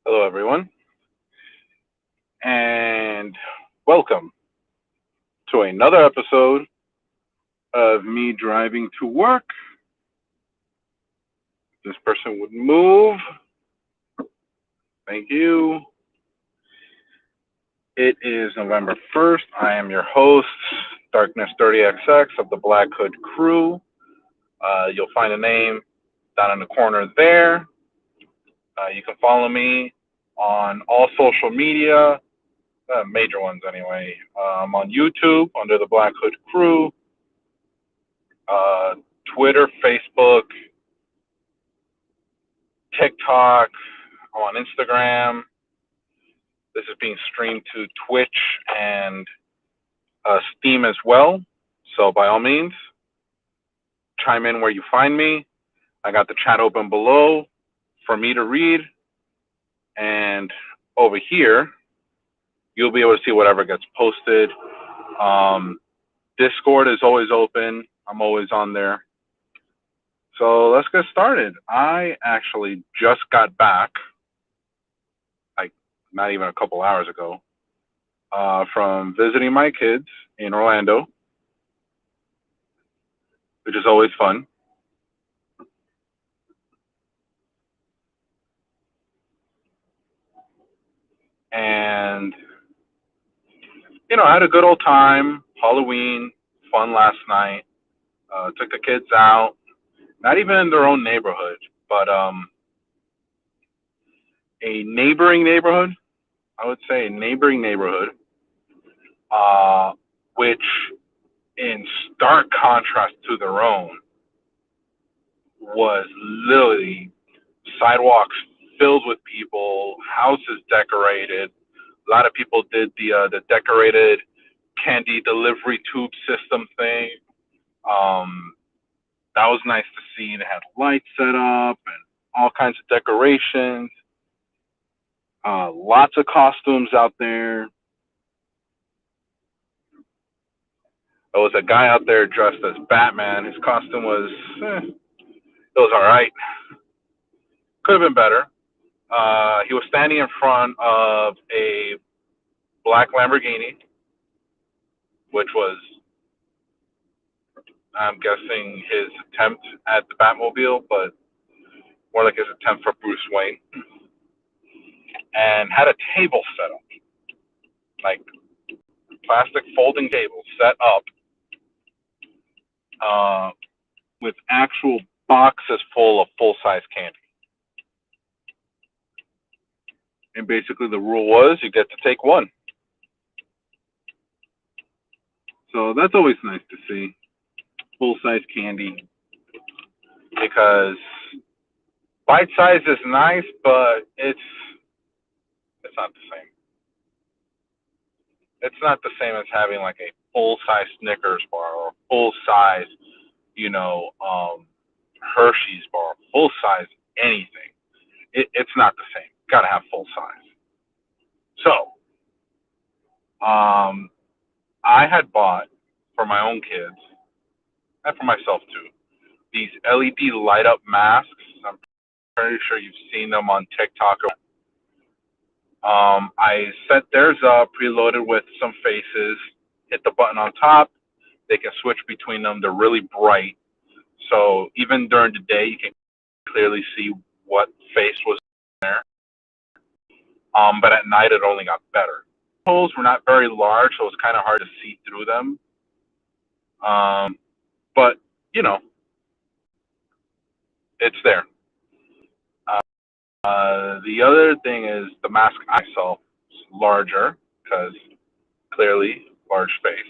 Hello, everyone, and welcome to another episode of me driving to work. This person would move. Thank you. It is November 1st. I am your host, Darkness 30XX of the Black Hood Crew. You'll find a name down in the corner there. You can follow me on all social media, major ones anyway. On YouTube under the Black Hood Crew, uh, Twitter, Facebook, TikTok, I'm on Instagram. This is being streamed to Twitch and Steam as well. So by all means, chime in where you find me. I got the chat open below for me to read. And over here, you'll be able to see whatever gets posted. Discord is always open. I'm always on there. So let's get started. I actually just got back, like not even a couple hours ago, from visiting my kids in Orlando, which is always fun. And, I had a good old time. Halloween, fun last night. Took the kids out, not even in their own neighborhood, but a neighboring neighborhood. I would say a neighboring neighborhood, uh, which, in stark contrast to their own, was literally sidewalks filled with people, houses decorated. A lot of people did the decorated candy delivery tube system thing. Um, that was nice to see. They had lights set up and all kinds of decorations. Lots of costumes out there. There was a guy out there dressed as Batman. His costume was, it was all right. Could have been better. He was standing in front of a black Lamborghini, which was, I'm guessing, his attempt at the Batmobile, but more like his attempt for Bruce Wayne, and had a table set up, like plastic folding table set up, uh, with actual boxes full of full-size candy. And basically the rule was you get to take one. So that's always nice to see, full-size candy, because bite size is nice, but it's not the same. It's not the same as having like a full-size Snickers bar or full-size, Hershey's bar, full-size anything. It's not the same. Gotta have full size. So, I had bought for my own kids and for myself too these LED light up masks. I'm pretty sure you've seen them on TikTok. I set theirs up, preloaded with some faces. Hit the button on top. They can switch between them. They're really bright, so even during the day, you can clearly see what face was there. But at night, it only got better. Holes were not very large, so it was kind of hard to see through them. But you know, it's there. The other thing is the mask itself is larger because clearly large face,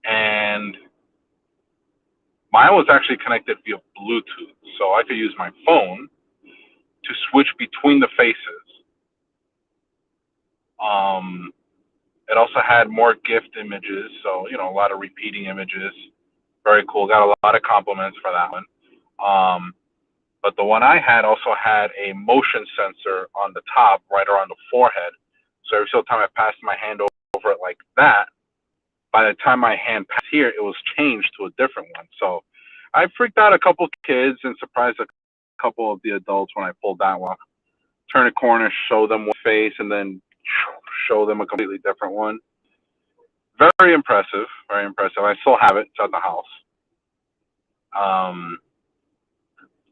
and mine was actually connected via Bluetooth, so I could use my phone to switch between the faces. Um, it also had more gift images, so a lot of repeating images. Very cool. Got a lot of compliments for that one. But the one I had also had a motion sensor on the top, right around the forehead. So every single time I passed my hand over it like that, by the time my hand passed here, it was changed to a different one. So I freaked out a couple kids and surprised a couple of the adults when I pulled that one. turn a corner, show them one face, and then show them a completely different one. Very impressive, very impressive. I still have it. It's at the house. Um,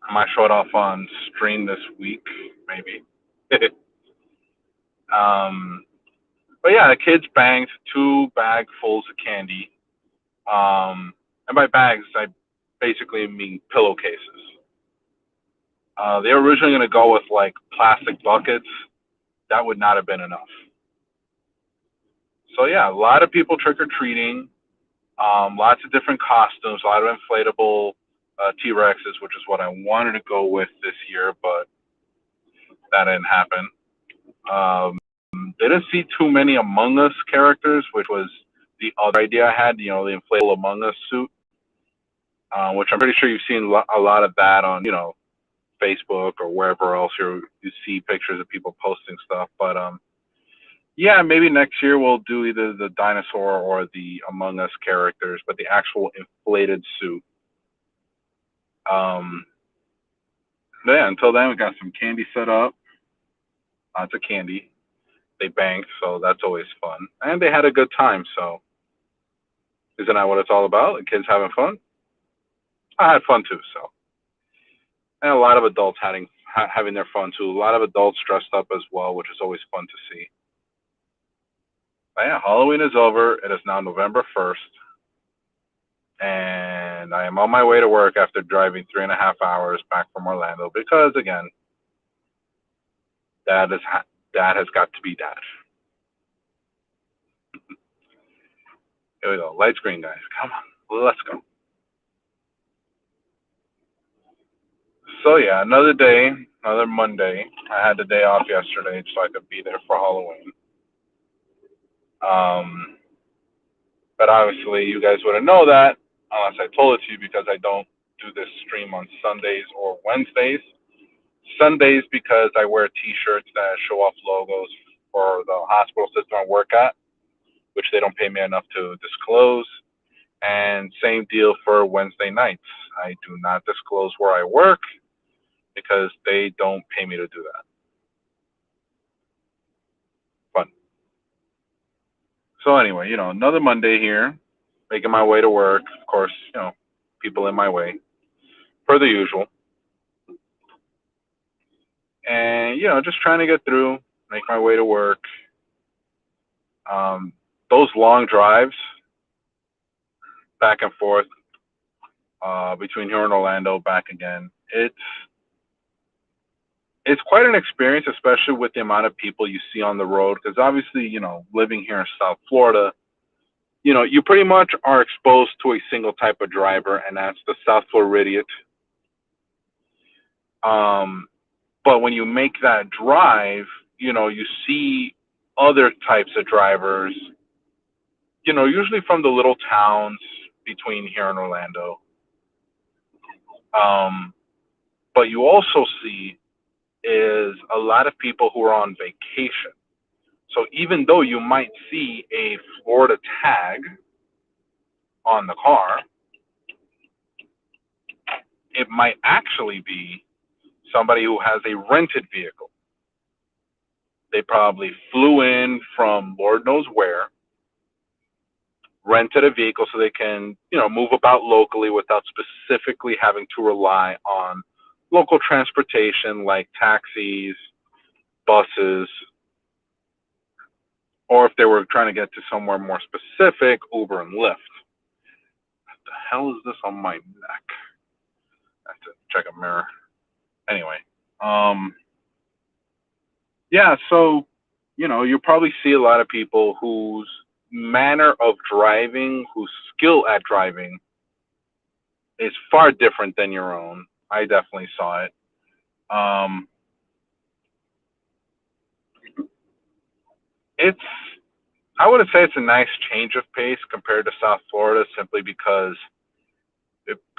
I might show it off on stream this week, maybe. um, but yeah, the kids banged 2 bagfuls of candy. And by bags, I basically mean pillowcases. They were originally going to go with like plastic buckets. That would not have been enough. So yeah, a lot of people trick or treating. Lots of different costumes, a lot of inflatable T-Rexes, which is what I wanted to go with this year, but that didn't happen. Didn't see too many Among Us characters, which was the other idea I had. You know, the inflatable Among Us suit, which I'm pretty sure you've seen a lot of that on, you know, Facebook or wherever else you see pictures of people posting stuff. But yeah, maybe next year we'll do either the dinosaur or the Among Us characters, but the actual inflated suit. Yeah, until then, we got some candy set up. Lots of candy. They banked, so that's always fun. And they had a good time, so isn't that what it's all about? The kids having fun? I had fun too, so. And a lot of adults having their fun too. A lot of adults dressed up as well, which is always fun to see. But yeah, Halloween is over. It is now November 1st. And I am on my way to work after driving 3.5 hours back from Orlando because, again, dad has got to be dad. Here we go. Light screen, guys. Come on. Let's go. So, yeah, another day, another Monday. I had the day off yesterday so I could be there for Halloween. But obviously, you guys wouldn't know that unless I told it to you because I don't do this stream on Sundays or Wednesdays. Sundays because I wear T-shirts that show off logos for the hospital system I work at, which they don't pay me enough to disclose. And same deal for Wednesday nights. I do not disclose where I work because they don't pay me to do that. Fun. So anyway, you know, another Monday here, making my way to work. Of course, you know, people in my way, per the usual. And, you know, just trying to get through, make my way to work. Those long drives back and forth between here and Orlando, back again, it's quite an experience, especially with the amount of people you see on the road. Because obviously, you know, living here in South Florida, you know, you pretty much are exposed to a single type of driver, and that's the South Floridian. But when you make that drive, you know, you see other types of drivers, you know, usually from the little towns between here and Orlando. But you also see is a lot of people who are on vacation. So even though you might see a Florida tag on the car, it might actually be somebody who has a rented vehicle. They probably flew in from Lord knows where, rented a vehicle so they can, you know, move about locally without specifically having to rely on local transportation like taxis, buses, or if they were trying to get to somewhere more specific, Uber and Lyft. What the hell is this on my neck? I have to check a mirror. Anyway, yeah, so, you know, you probably see a lot of people whose manner of driving, whose skill at driving is far different than your own. I definitely saw it. It's, I would say it's a nice change of pace compared to South Florida simply because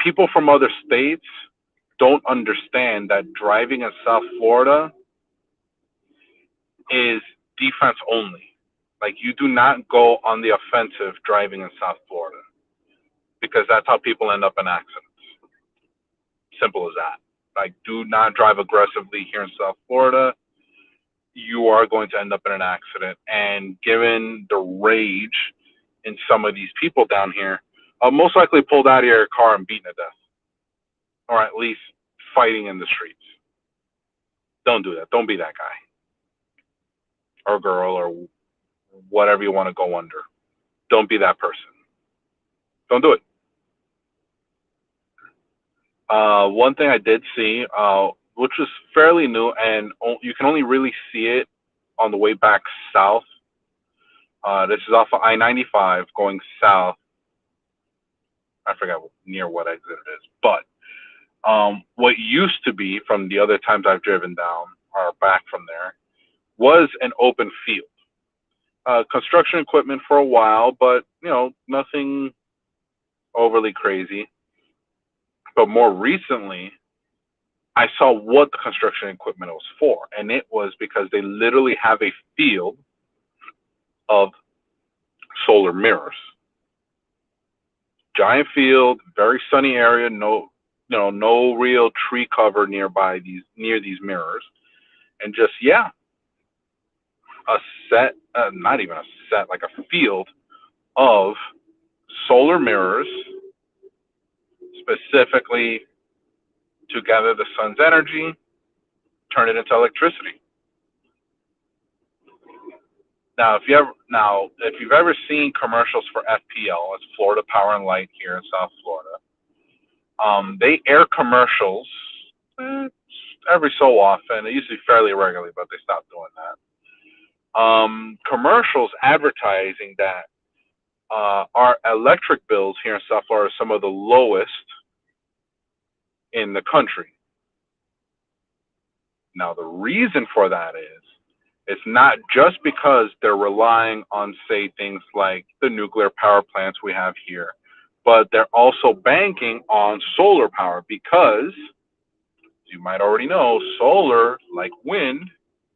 people from other states don't understand that driving in South Florida is defense only. Like, you do not go on the offensive driving in South Florida because that's how people end up in accidents. Simple as that. Like, do not drive aggressively here in South Florida. you are going to end up in an accident. And given the rage in some of these people down here, most likely pulled out of your car and beaten to death, or at least fighting in the streets. Don't do that. Don't be that guy or girl or whatever you want to go under. Don't be that person. Don't do it. One thing I did see, which was fairly new, and you can only really see it on the way back south. This is off of I-95 going south. I forgot near what exit it is, but what used to be from the other times I've driven down or back from there was an open field. Construction equipment for a while, but nothing overly crazy. But more recently, I saw what the construction equipment was for, and it was because they literally have a field of solar mirrors. Giant field, very sunny area, no real tree cover near these mirrors, and just a set, not even a set, like a field of solar mirrors, specifically to gather the sun's energy, turn it into electricity. Now, if you've ever seen commercials for FPL, it's Florida Power and Light here in South Florida. They air commercials every so often. It used to be fairly regularly, but they stopped doing that. Commercials advertising that our electric bills here in South Florida are some of the lowest in the country. Now, the reason for that is it's not just because they're relying on, say, things like the nuclear power plants we have here, but they're also banking on solar power because, as you might already know, solar, like wind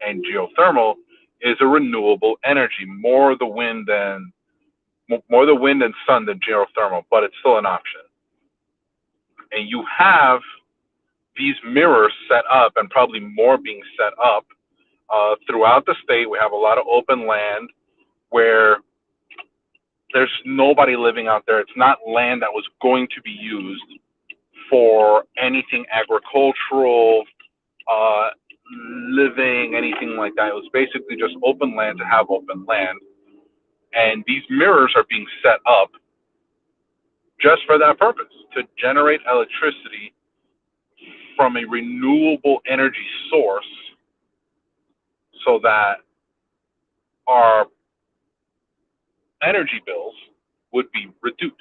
and geothermal, is a renewable energy, more the wind and sun than geothermal, but it's still an option. And you have these mirrors set up, and probably more being set up throughout the state. We have a lot of open land where there's nobody living out there. It's not land that was going to be used for anything agricultural, living, anything like that. It was basically just open land to have open land. And these mirrors are being set up just for that purpose, to generate electricity from a renewable energy source so that our energy bills would be reduced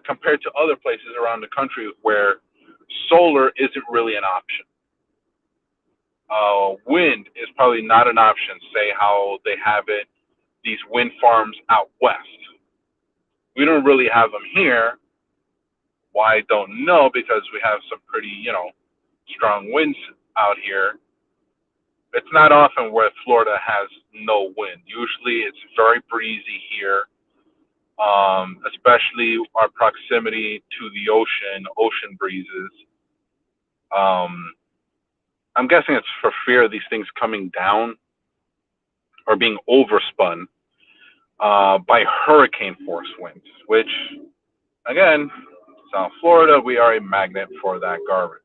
compared to other places around the country where solar isn't really an option. Wind is probably not an option, say how they have it, these wind farms out west. We don't really have them here. Why, I don't know, because we have some pretty, strong winds out here. It's not often where Florida has no wind. Usually it's very breezy here, especially our proximity to the ocean breezes. I'm guessing it's for fear of these things coming down or being overspun by hurricane force winds, which, again, South Florida, we are a magnet for that garbage.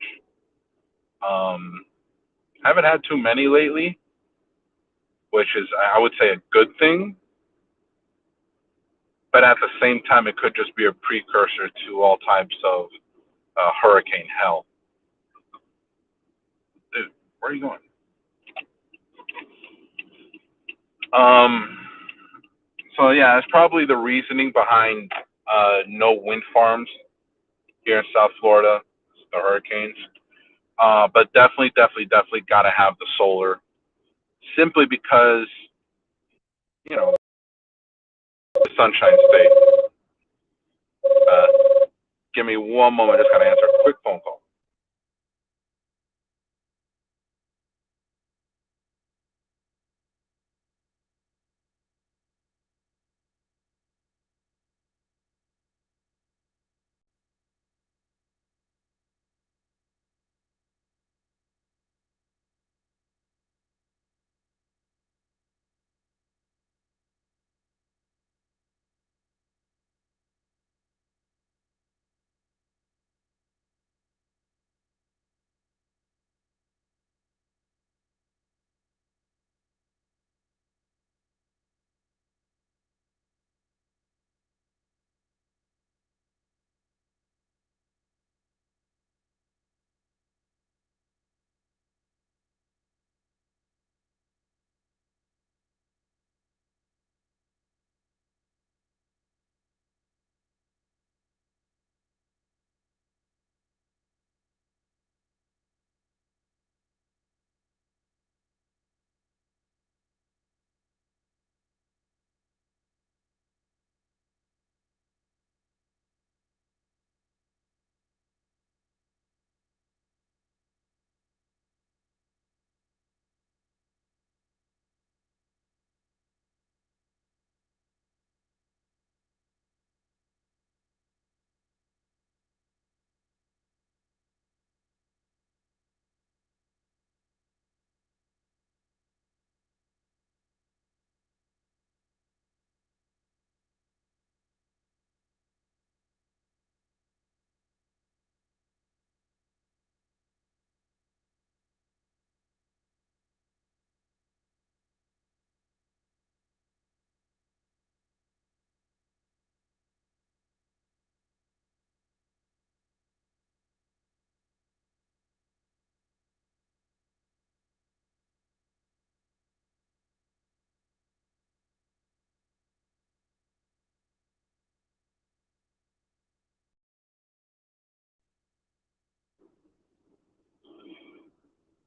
Haven't had too many lately, which is, I would say, a good thing. But at the same time, it could just be a precursor to all types of hurricane hell. Dude, where are you going? So yeah, that's probably the reasoning behind no wind farms here in South Florida, the hurricanes. But definitely got to have the solar, simply because, the Sunshine State. Uh, Give me one moment. Just gotta answer a quick phone call.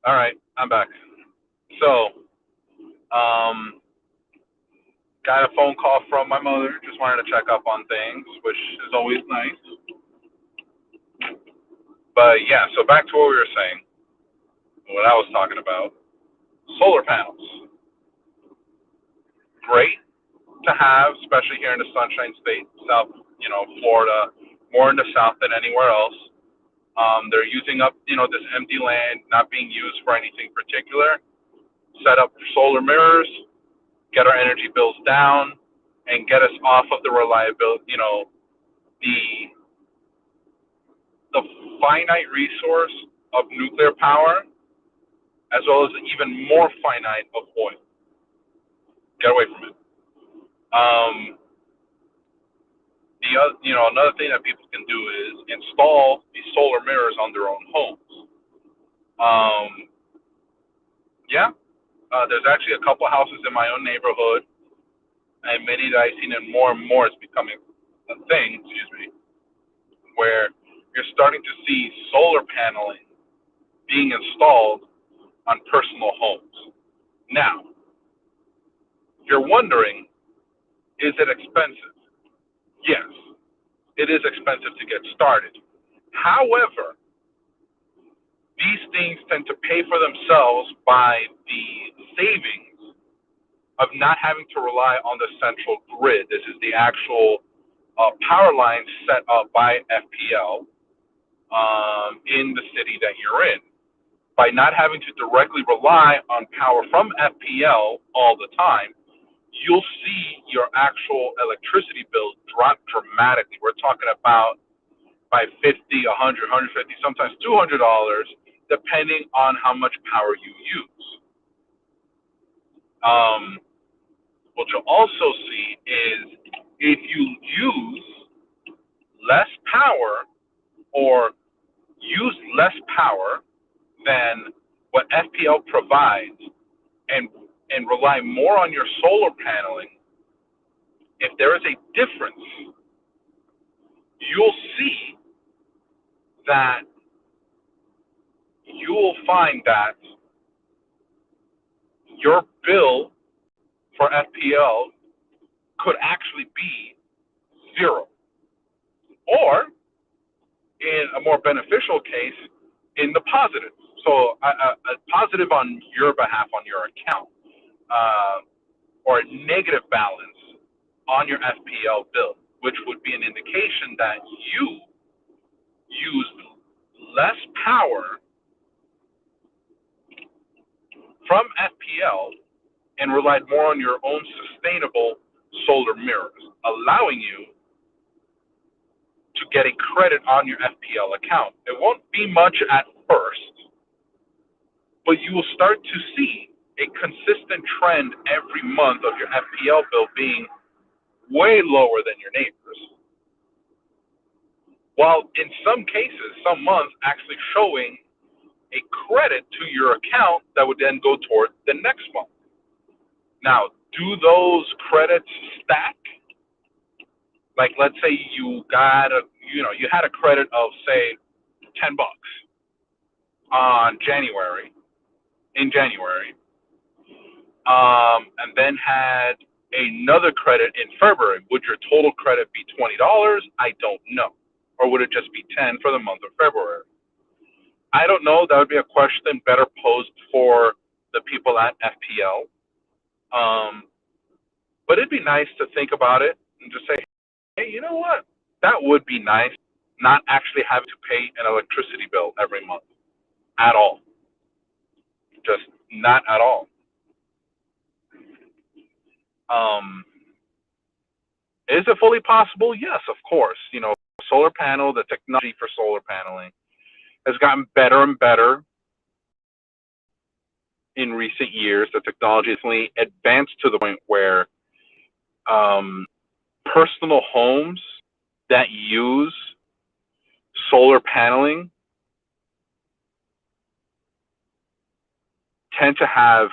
All right, I'm back. So, um, got a phone call from my mother. Just wanted to check up on things, which is always nice. But yeah, so back to what we were saying, what I was talking about. Solar panels. Great to have, especially here in the Sunshine State, South, Florida, more in the South than anywhere else. They're using up, this empty land, not being used for anything particular. Set up solar mirrors, get our energy bills down, and get us off of the reliability, the the finite resource of nuclear power, as well as even more finite of oil. Get away from it. Um, Another thing that people can do is install these solar mirrors on their own homes. Um, yeah, there's actually a couple houses in my own neighborhood, and many that I've seen, and more it's becoming a thing. Excuse me, where you're starting to see solar paneling being installed on personal homes. Now, you're wondering, is it expensive? Yes, it is expensive to get started. However, these things tend to pay for themselves by the savings of not having to rely on the central grid. This is the actual power line set up by FPL in the city that you're in. By not having to directly rely on power from FPL all the time, you'll see your actual electricity bill drop dramatically. We're talking about by 50, 100, 150, sometimes $200, depending on how much power you use. What you'll also see is if you use less power or use less power than what FPL provides and rely more on your solar paneling, if there is a difference, you'll see that you will find that your bill for FPL could actually be zero. Or, in a more beneficial case, in the positive. So a positive on your behalf on your account, or a negative balance on your FPL bill, which would be an indication that you used less power from FPL and relied more on your own sustainable solar mirrors, allowing you to get a credit on your FPL account. It won't be much at first, but you will start to see a consistent trend every month of your FPL bill being way lower than your neighbors. While in some cases, some months actually showing a credit to your account that would then go toward the next month. Now, do those credits stack? Like, let's say you got you had a credit of, say, $10 in January, and then had another credit in February. Would your total credit be $20? I don't know. Or would it just be 10 for the month of February? I don't know. That would be a question better posed for the people at FPL. But it'd be nice to think about it and just say, hey, you know what? That would be nice, not actually having to pay an electricity bill every month at all. Just not at all. Is it fully possible? Yes, of course. Solar panel, the technology for solar paneling has gotten better and better in recent years. The technology has really advanced to the point where personal homes that use solar paneling tend to have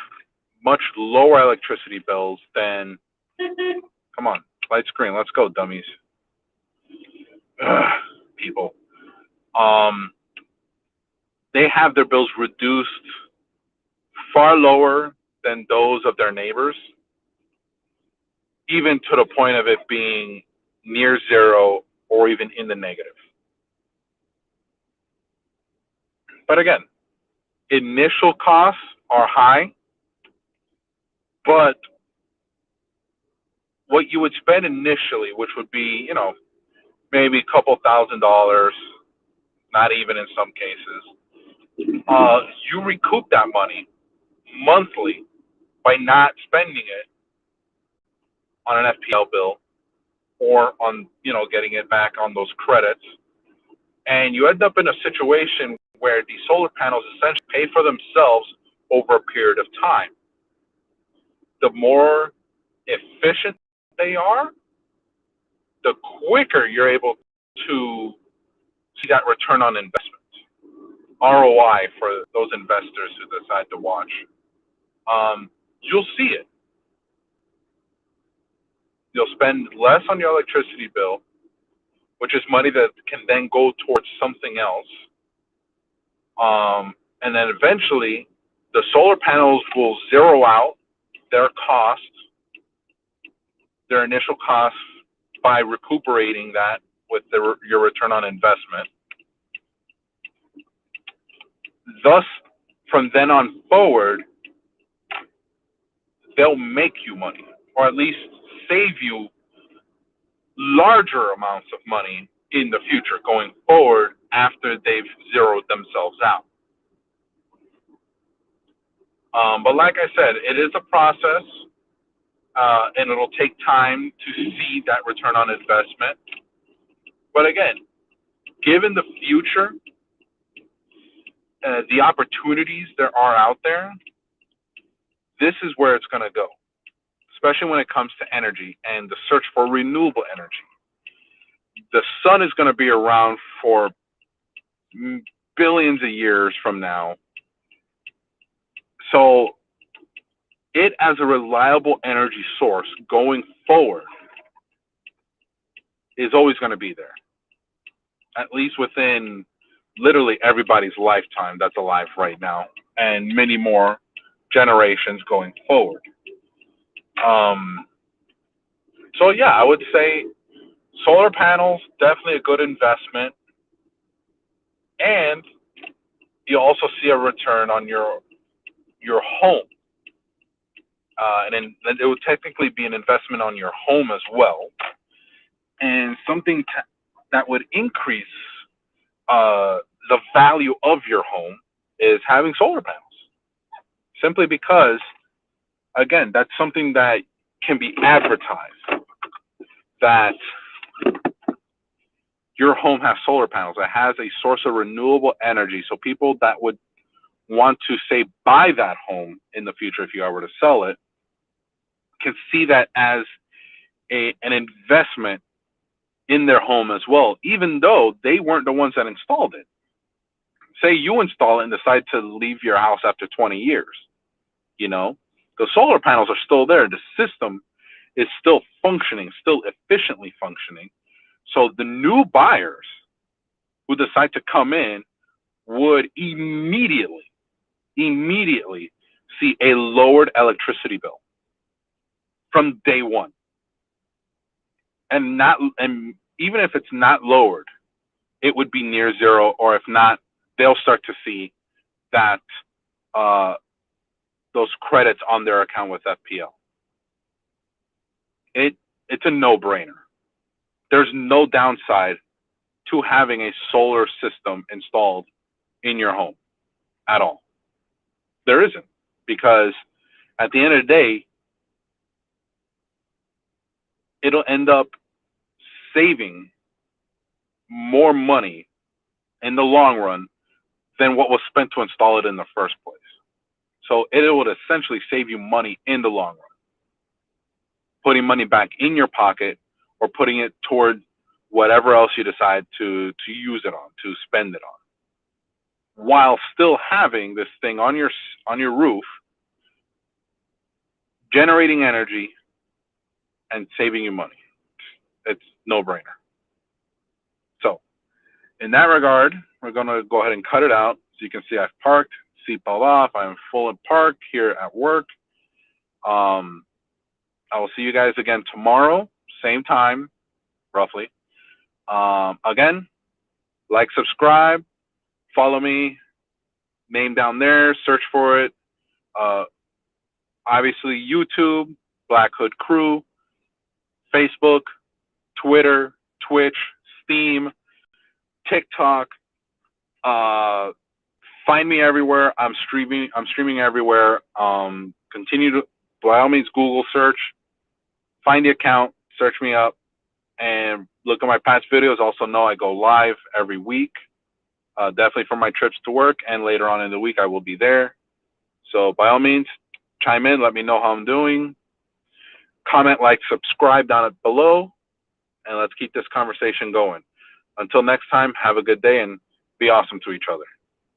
much lower electricity bills than, come on, light screen, let's go, dummies. People. They have their bills reduced far lower than those of their neighbors, even to the point of it being near zero or even in the negative. But again, initial costs are high, but what you would spend initially, which would be, maybe a couple $1,000s, not even in some cases, you recoup that money monthly by not spending it on an FPL bill or on, getting it back on those credits. And you end up in a situation where the solar panels essentially pay for themselves over a period of time. The more efficient they are, the quicker you're able to see that return on investment, ROI, for those investors who decide to watch. You'll see it. You'll spend less on your electricity bill, which is money that can then go towards something else. And then eventually, the solar panels will zero out their cost, their initial cost, by recuperating that with your return on investment. Thus, from then on forward, they'll make you money, or at least save you larger amounts of money in the future going forward after they've zeroed themselves out. But like I said, it is a process, and it'll take time to see that return on investment. But again, given the future, the opportunities there are out there, this is where it's going to go, especially when it comes to energy and the search for renewable energy. The sun is going to be around for billions of years from now. So it, as a reliable energy source going forward, is always going to be there, at least within literally everybody's lifetime that's alive right now, and many more generations going forward. So yeah, I would say solar panels, definitely a good investment, and you also see a return on your home. And then it would technically be an investment on your home as well, and something that would increase the value of your home is having solar panels. Simply because, again, that's something that can be advertised, that your home has solar panels. It has a source of renewable energy. So people that would want to, say, buy that home in the future, if you ever to sell it, can see that as an investment in their home as well, even though they weren't the ones that installed it. Say you install it and decide to leave your house after 20 years, the solar panels are still there. The system is still functioning, still efficiently functioning. So the new buyers who decide to come in would immediately see a lowered electricity bill from day one. And even if it's not lowered, it would be near zero, or if not, they'll start to see that those credits on their account with FPL. It's a no-brainer. There's no downside to having a solar system installed in your home at all. There isn't, because at the end of the day, it'll end up saving more money in the long run than what was spent to install it in the first place. So it would essentially save you money in the long run, putting money back in your pocket or putting it toward whatever else you decide to use it on, to spend it on, while still having this thing on your roof, generating energy and saving you money. It's no-brainer. So in that regard, we're going to go ahead and cut it out. So you can see I've parked, seatbelt off. I'm full in park here at work. Um, I will see you guys again tomorrow, same time, roughly. Again, like, subscribe, follow me, name down there, search for it. Uh, Obviously, YouTube, Black Hood Crew, Facebook, Twitter, Twitch, Steam, TikTok. Uh, find me everywhere. I'm streaming. I'm streaming everywhere. Continue to, by all means, Google search, find the account, search me up, and look at my past videos. Also know I go live every week. Definitely for my trips to work, and later on in the week I will be there. So by all means, chime in. Let me know how I'm doing. Comment, like, subscribe down below, and let's keep this conversation going. Until next time, have a good day and be awesome to each other.